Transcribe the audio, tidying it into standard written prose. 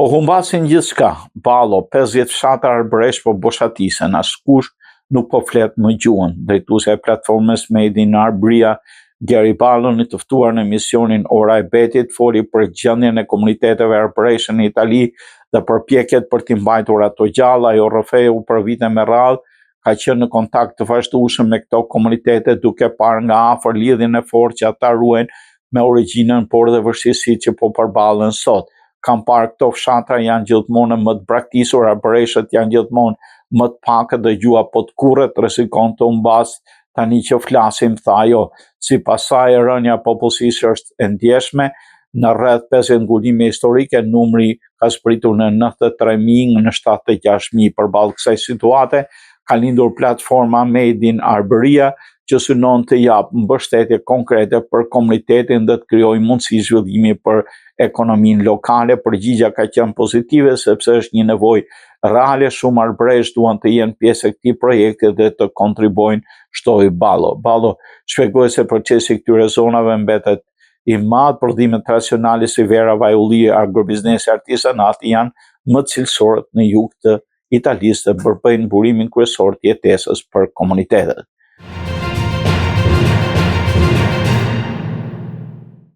Po humbasin gjithçka. Ballo, 50 fshatra arbëresh po boshatisen, askush nuk po flet më gjuhën. Drejtuesja e platformës Made in Arbëria, Geri Ballon, i të ftuar në emisionin Ora e Betit, foli për gjendjen e komuniteteve arbëreshe në Itali dhe përpjekjet për t'i mbajtur ato gjalla. Ajo rrëfeu për vite me radhë ka qenë në kontakt të vazhdueshëm me këto komunitete, duke parë nga afër lidhjen e fortë që ata ruajnë me origjinën, por dhe vështirësitë që po përballen sot. Kam parë këto fshatra janë gjithmonë më të braktisur, arbëreshët janë gjithmonë më të pakët dhe gjua po të kurrët rrezikon të humbas. Tani që flasim, tha ajo, sipas saj rënja e popullsisë është e ndjeshme. Në rreth 50 ngulime historike, numri ka zbritur në 93.000 në 76.000. Përballë kësaj situate, ka lindur platforma Made in Arbëria, që synon të japë mbështetje konkrete për komunitetin dhe të krijojë mundësi zhvillimi për ekonominë lokale. Përgjigjja ka qenë pozitive sepse është një nevojë reale. Shumë arbëresh duan të jenë pjesë e këtij projekti dhe të kontribuojnë, shtoi Ballo. Ballo shpjegoi se procesi këtyre zonave mbetet i madh. Prodhimet tradicionale si vera, vaj, ulli, agrobiznesi, artizanati janë më cilësorët në jug të Italisë dhe bëjnë burimin kryesor të jetesës për komunitetet.